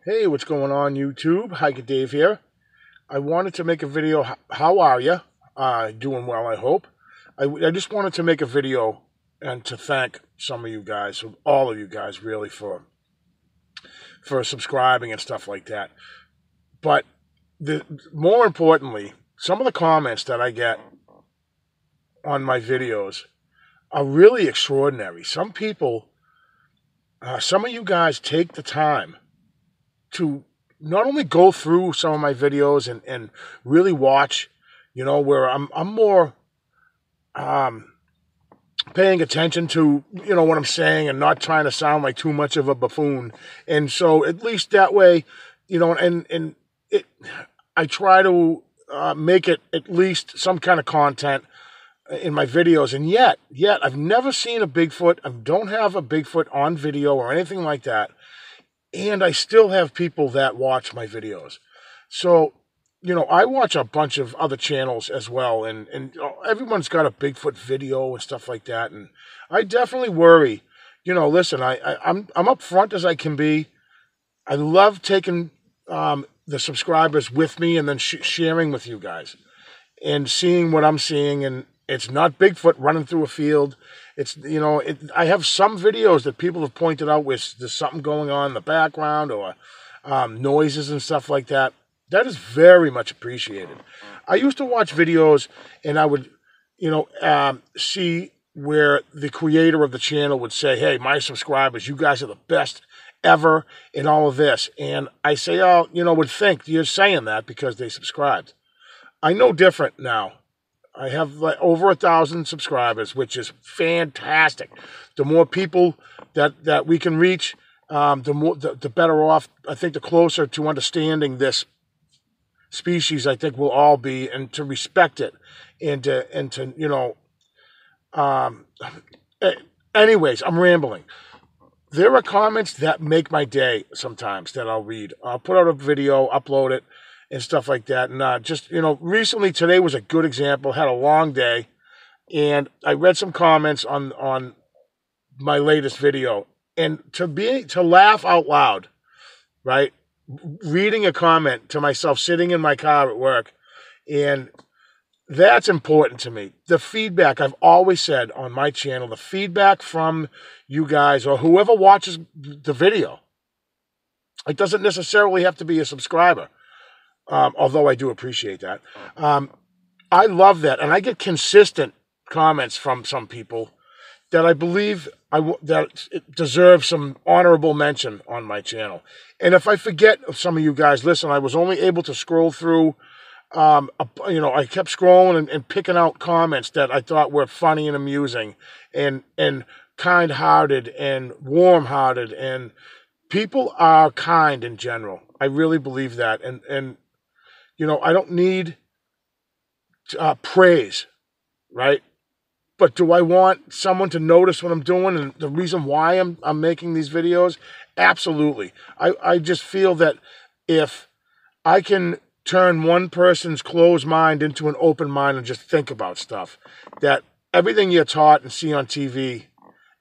Hey, what's going on YouTube? Hiker Dave here. I wanted to make a video. How are you? Doing well, I hope. I just wanted to make a video and to thank some of you guys, all of you guys, really, for subscribing and stuff like that. But more importantly, some of the comments that I get on my videos are really extraordinary. Some people, some of you guys take the time to not only go through some of my videos and really watch, where I'm more paying attention to, what I'm saying and not trying to sound like too much of a buffoon. And so at least that way, and it, I try to make it at least some kind of content in my videos. And yet I've never seen a Bigfoot. I don't have a Bigfoot on video or anything like that. And I still have people that watch my videos. So, I watch a bunch of other channels as well, and everyone's got a Bigfoot video and stuff like that. And I definitely worry. Listen, I'm upfront as I can be. I love taking the subscribers with me and then sharing with you guys and seeing what I'm seeing. And it's not Bigfoot running through a field. It's, I have some videos that people have pointed out where there's something going on in the background or noises and stuff like that. That is very much appreciated. I used to watch videos and I would, see where the creator of the channel would say, hey, my subscribers, you guys are the best ever in all of this. And I say, oh, would think you're saying that because they subscribed. I know different now. I have like over 1,000 subscribers, which is fantastic. The more people that we can reach, the better off. I think the closer to understanding this species, I think we'll all be, and to respect it, and to anyways, I'm rambling. There are comments that make my day sometimes that I'll read. I'll put out a video, upload it, and stuff like that. And just, recently, today was a good example. Had a long day, and I read some comments on my latest video. And to laugh out loud, right? Reading a comment to myself, sitting in my car at work, and that's important to me. The feedback, I've always said on my channel, the feedback from you guys or whoever watches the video, it doesn't necessarily have to be a subscriber. Although I do appreciate that. I love that. And I get consistent comments from some people that I believe that it deserves some honorable mention on my channel. And if I forget some of you guys, listen, I was only able to scroll through, I kept scrolling and picking out comments that I thought were funny and amusing and kind-hearted and warm-hearted. And people are kind in general. I really believe that. And I don't need praise, right? But do I want someone to notice what I'm doing and the reason why I'm making these videos? Absolutely. I just feel that if I can turn one person's closed mind into an open mind and just think about stuff, that everything you're taught and see on TV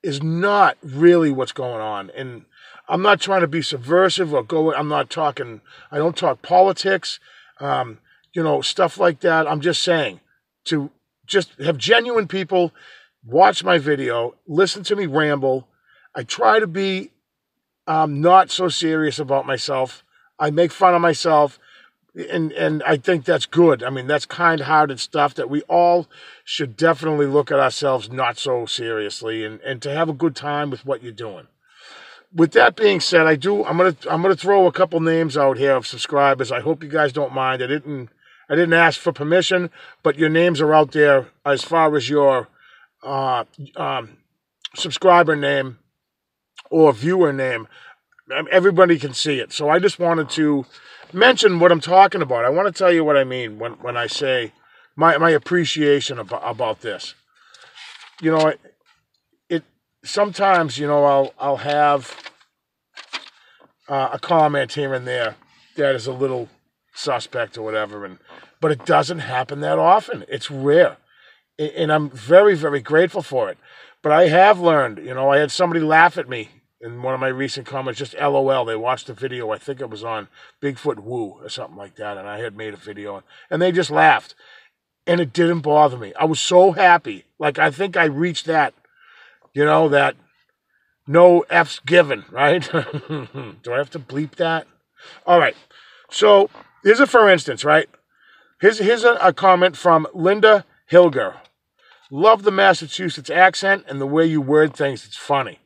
is not really what's going on. And I'm not trying to be subversive or I don't talk politics, stuff like that. I'm just saying to just have genuine people watch my video, listen to me ramble. I try to be not so serious about myself. I make fun of myself, and I think that's good. I mean, that's kind-hearted stuff that we all should definitely look at ourselves not so seriously and to have a good time with what you're doing. With that being said, I'm gonna throw a couple names out here of subscribers. I hope you guys don't mind. I didn't ask for permission, but your names are out there as far as your subscriber name or viewer name. Everybody can see it. So I just wanted to mention what I'm talking about. I want to tell you what I mean when I say my appreciation about this. Sometimes, I'll have a comment here and there that is a little suspect or whatever, but it doesn't happen that often. It's rare, and I'm very, very grateful for it. But I have learned, I had somebody laugh at me in one of my recent comments, just LOL. They watched the video. I think it was on Bigfoot Woo or something like that, and I had made a video, and they just laughed, and it didn't bother me. I was so happy. Like, I think I reached that, that no F's given, right? Do I have to bleep that? All right. So here's a for instance, right? Here's a comment from Linda Hilger. Love the Massachusetts accent and the way you word things. It's funny.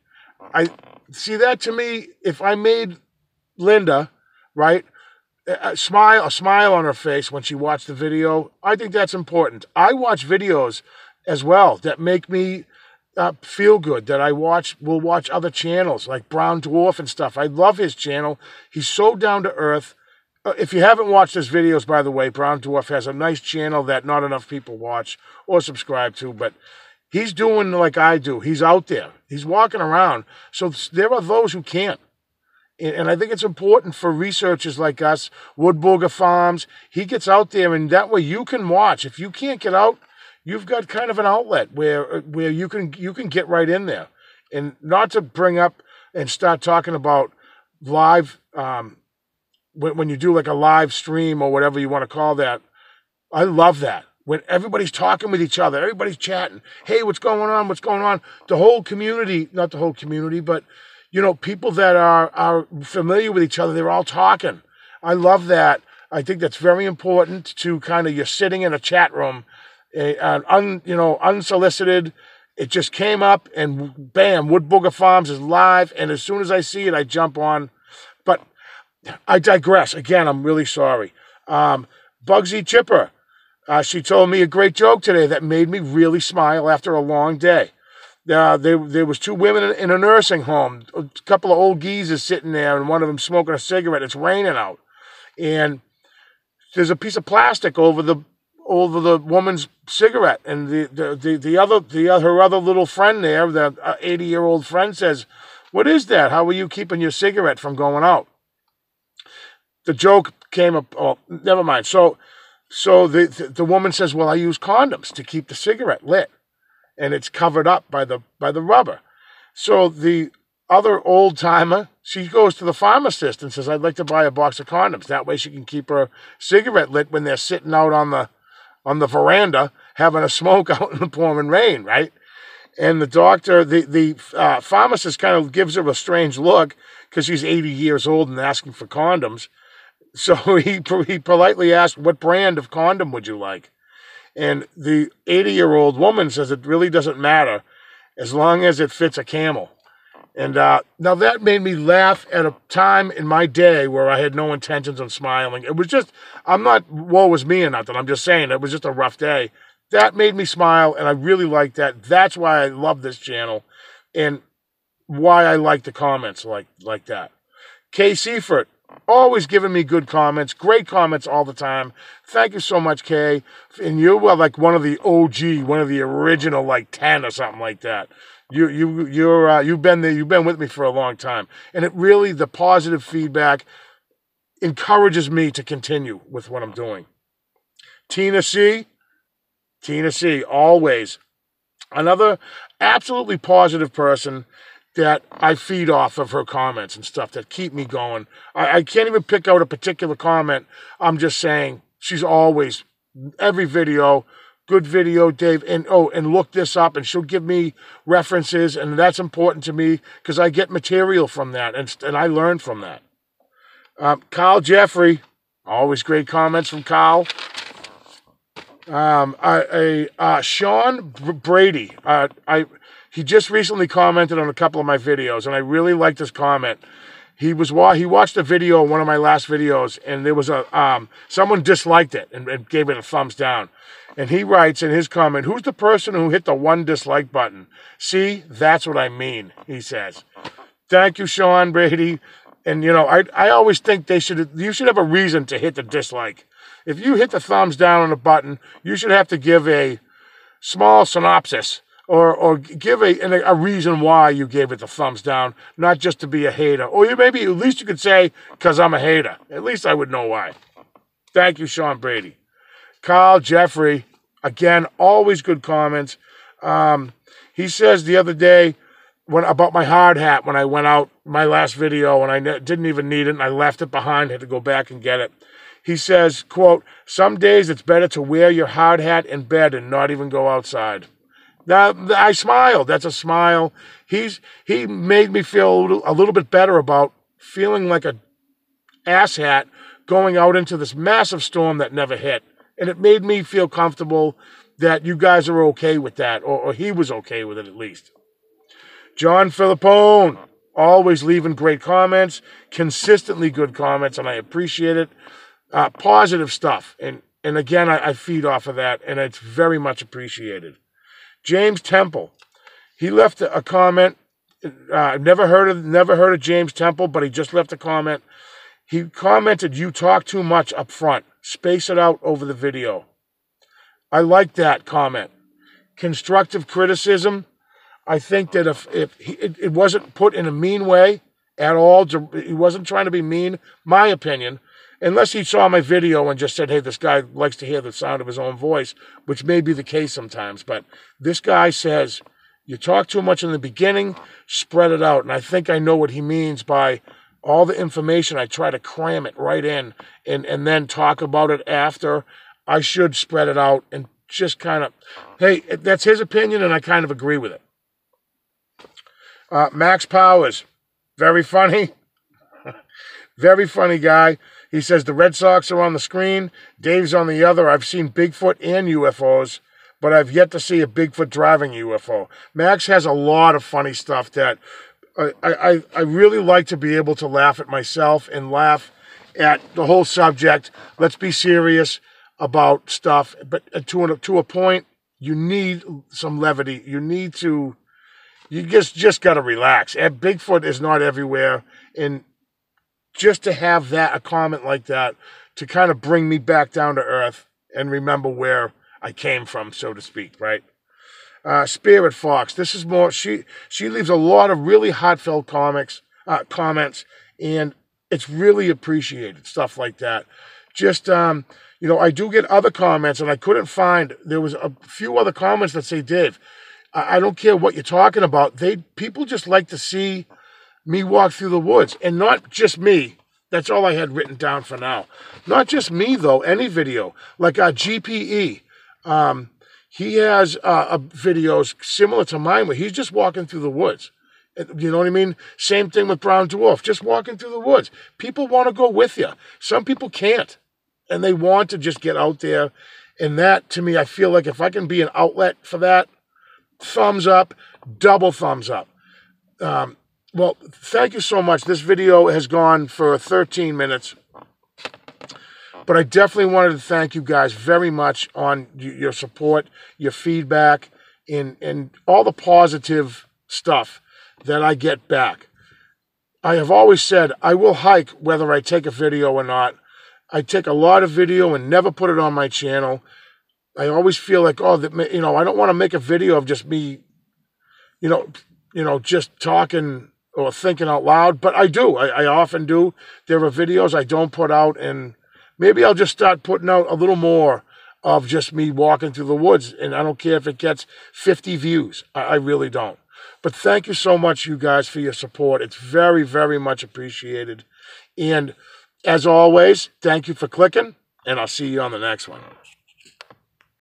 I see that. To me, if I made Linda, right, a smile on her face when she watched the video, I think that's important. I watch videos as well that make me feel good, that will watch other channels like Brown Dwarf and stuff. I love his channel. He's so down to earth. If you haven't watched his videos, by the way, Brown Dwarf has a nice channel that not enough people watch or subscribe to, but he's doing like I do. He's out there. He's walking around. So there are those who can't. And I think it's important for researchers like us, Woodburger Farms. He gets out there, and that way you can watch. If you can't get out, you've got kind of an outlet where you can get right in there. And not to bring up and start talking about live, when you do like a live stream or whatever you want to call that. I love that. When everybody's talking with each other, everybody's chatting. Hey, what's going on? What's going on? The whole community, not the whole community, but, people that are familiar with each other, they're all talking. I love that. I think that's very important to you're sitting in a chat room, unsolicited. It just came up and bam, Woodburger Farms is live. And as soon as I see it, I jump on. But I digress. Again, I'm really sorry. Bugsy Chipper. She told me a great joke today that made me really smile after a long day. There was two women in a nursing home, a couple of old geezers sitting there, and one of them smoking a cigarette. It's raining out, and there's a piece of plastic over the woman's cigarette, and her other little friend there, the 80-year-old friend, says, "What is that? How are you keeping your cigarette from going out?" The joke came up. Oh, never mind. So the woman says, "Well, I use condoms to keep the cigarette lit, and it's covered up by the rubber." So the other old timer, she goes to the pharmacist and says, "I'd like to buy a box of condoms. That way she can keep her cigarette lit when they're sitting out on the veranda having a smoke out in the pouring rain, right?" And the doctor, the pharmacist, kind of gives her a strange look because she's 80 years old and asking for condoms. So he politely asked, "What brand of condom would you like?" And the 80-year-old woman says it really doesn't matter as long as it fits a camel. And now that made me laugh at a time in my day where I had no intentions of smiling. It was just, I'm not woe was me or nothing. I'm just saying it was just a rough day. That made me smile, and I really like that. That's why I love this channel and why I like the comments like that. Kay Seifert, always giving me good comments, great comments all the time. Thank you so much, Kay. And you were like one of the OG, one of the original 10 or something like that. You've been with me for a long time, and it really, the positive feedback encourages me to continue with what I'm doing. Tina C, always another absolutely positive person that I feed off of her comments and stuff that keep me going. I can't even pick out a particular comment. I'm just saying she's always, every video, good video, Dave, and look this up, and she'll give me references, and that's important to me because I get material from that, and I learn from that. Kyle Jeffrey, always great comments from Kyle. Sean Brady, he just recently commented on a couple of my videos, and I really liked his comment. He watched a video, one of my last videos, and there was someone disliked it and gave it a thumbs down. And he writes in his comment, "Who's the person who hit the one dislike button? See, that's what I mean," he says. Thank you, Sean Brady. And I always think you should have a reason to hit the dislike. If you hit the thumbs down on a button, you should have to give a small synopsis or give a reason why you gave it the thumbs down, not just to be a hater. Or maybe at least you could say, "Because I'm a hater." At least I would know why. Thank you, Sean Brady. Kyle Jeffrey, again, always good comments. He says the other day about my hard hat when I went out my last video and I didn't even need it and I left it behind, had to go back and get it. He says, quote, "Some days it's better to wear your hard hat in bed and not even go outside." Now, I smiled. That's a smile. He made me feel a little bit better about feeling like a asshat going out into this massive storm that never hit. And it made me feel comfortable that you guys are okay with that, or he was okay with it at least. John Filippone, always leaving great comments, consistently good comments, and I appreciate it. Positive stuff. And again, I feed off of that, and it's very much appreciated. James Temple, he left a comment. Never heard of James Temple, but he just left a comment. He commented, "You talk too much up front. Space it out over the video." I like that comment. Constructive criticism. I think that if it wasn't put in a mean way at all, he wasn't trying to be mean, my opinion, unless he saw my video and just said, "Hey, this guy likes to hear the sound of his own voice," which may be the case sometimes. But this guy says, "You talk too much in the beginning, spread it out." And I think I know what he means by all the information. I try to cram it right in and then talk about it after. I should spread it out and just kind of, hey, that's his opinion, and I kind of agree with it. Max Powers, very funny. Very funny guy. He says, "The Red Sox are on the screen. Dave's on the other. I've seen Bigfoot and UFOs, but I've yet to see a Bigfoot driving UFO." Max has a lot of funny stuff that I really like to be able to laugh at myself and laugh at the whole subject. Let's be serious about stuff. But to a point, you need some levity. You just got to relax. Bigfoot is not everywhere. And just to have a comment like that to kind of bring me back down to earth and remember where I came from, so to speak, right? Spirit Fox, this is more, she leaves a lot of really heartfelt comments, and it's really appreciated, stuff like that. Just, I do get other comments, and I couldn't find, there was a few other comments that say, "Dave, I don't care what you're talking about. People just like to see me walk through the woods," and not just me. That's all I had written down for now. Not just me, though. Any video. Like GPE. He has videos similar to mine where he's just walking through the woods. You know what I mean? Same thing with Brown Dwarf. Just walking through the woods. People want to go with you. Some people can't. And they want to just get out there. And that, to me, I feel like if I can be an outlet for that, thumbs up, double thumbs up. Well, thank you so much. This video has gone for 13 minutes. But I definitely wanted to thank you guys very much on your support, your feedback, and all the positive stuff that I get back. I have always said I will hike whether I take a video or not. I take a lot of video and never put it on my channel. I always feel like, I don't want to make a video of just me, just talking or thinking out loud. But I do. I often do. There are videos I don't put out, and maybe I'll just start putting out a little more of just me walking through the woods. And I don't care if it gets 50 views. I really don't. But thank you so much, you guys, for your support. It's very, very much appreciated. And as always, thank you for clicking, and I'll see you on the next one.